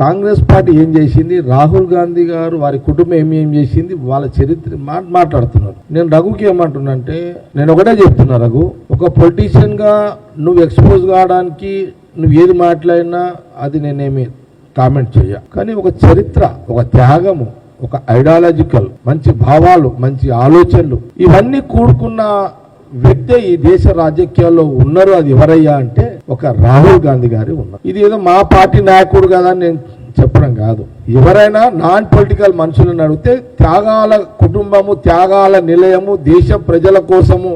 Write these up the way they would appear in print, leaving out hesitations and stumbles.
Congress party ఏం చేసింది, రాహుల్ గాంధీ గారు వారి కుటుంబం ఏం చేసింది, వాళ్ళ చరిత్ర మాట్లాడుతున్నారు. నేను రఘుకి ఏమంటున్నానంటే, నేను ఒకటే చెప్తున్నా, రఘు, ఒక పొలిటీషియన్గా నువ్వు ఎక్స్పోజ్ కావడానికి నువ్వు ఏది మాట్లాడినా అది నేనేమి కామెంట్ చేయ. కానీ ఒక చరిత్ర, ఒక త్యాగము, ఒక ఐడియాలజికల్ మంచి భావాలు, మంచి ఆలోచనలు ఇవన్నీ కూడుకున్న వ్యక్తి ఈ దేశ రాజకీయాల్లో ఉన్నారు. అది ఎవరయ్యా అంటే ఒక రాహుల్ గాంధీ గారు ఉన్నారు. ఇది ఏదో మా పార్టీ నాయకుడు కదా అని నేను చెప్పడం కాదు. ఎవరైనా నాన్ పొలిటికల్ మనుషులను అడిగితే త్యాగాల కుటుంబము, త్యాగాల నిలయము, దేశ ప్రజల కోసము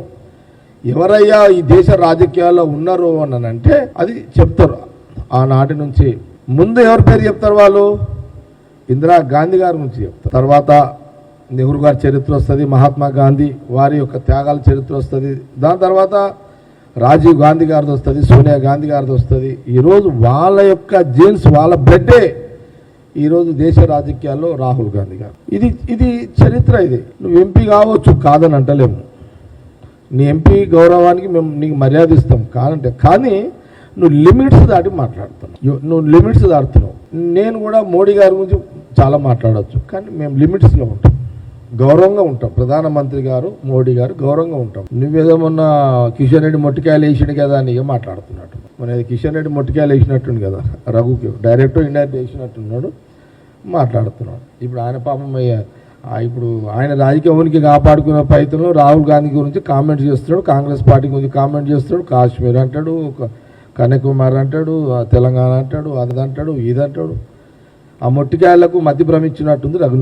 ఎవరయ్యా ఈ దేశ రాజకీయాల్లో ఉన్నారు అని అంటే అది చెప్తారు. ఆనాటి నుంచి ముందు ఎవరి పేరు చెప్తారు వాళ్ళు? ఇందిరా గాంధీ గారి నుంచి చెప్తారు. తర్వాత నెహ్రూ గారి చరిత్ర వస్తుంది, మహాత్మా గాంధీ వారి యొక్క త్యాగాల చరిత్ర వస్తుంది, దాని తర్వాత రాజీవ్ గాంధీ గారిది వస్తుంది, సోనియా గాంధీ గారిది వస్తుంది. ఈరోజు వాళ్ళ యొక్క జీన్స్, వాళ్ళ బ్లడ్డే ఈరోజు దేశ రాజకీయాల్లో రాహుల్ గాంధీ గారు. ఇది చరిత్ర. ఇది నువ్వు ఎంపీ కావచ్చు, కాదని అంటలేము. నీ ఎంపీ గౌరవానికి మేము నీకు మర్యాద ఇస్తాం కానంటే, కానీ నువ్వు లిమిట్స్ దాటి మాట్లాడుతున్నావు, నువ్వు లిమిట్స్ దాటుతున్నావు. నేను కూడా మోడీ గారి గురించి చాలా మాట్లాడవచ్చు, కానీ మేము లిమిట్స్లో ఉంటాం, గౌరవంగా ఉంటాం. ప్రధానమంత్రి గారు మోడీ గారు గౌరవంగా ఉంటాం. నువ్వేదో మొన్న కిషన్ రెడ్డి మొట్టికాయలు వేసిండు కదా అని మాట్లాడుతున్నట్టు. మన కిషన్ రెడ్డి మొట్టికాయలు వేసినట్టుంది కదా, రఘుకి డైరెక్ట్ ఇండైరెక్ట్ వేసినట్టున్నాడు, మాట్లాడుతున్నాడు. ఇప్పుడు ఆయన పాపం ఇప్పుడు ఆయన రాజకీయ ఉనికి కాపాడుకునే ప్రయత్నంలో రాహుల్ గాంధీ గురించి కామెంట్ చేస్తున్నాడు, కాంగ్రెస్ పార్టీ గురించి కామెంట్ చేస్తున్నాడు. కాశ్మీర్ అంటాడు, కన్యాకుమారి అంటాడు, తెలంగాణ అంటాడు, అదంటాడు, ఇదంటాడు. ఆ మొట్టికాయలకు మధ్య భ్రమించినట్టుంది రఘు.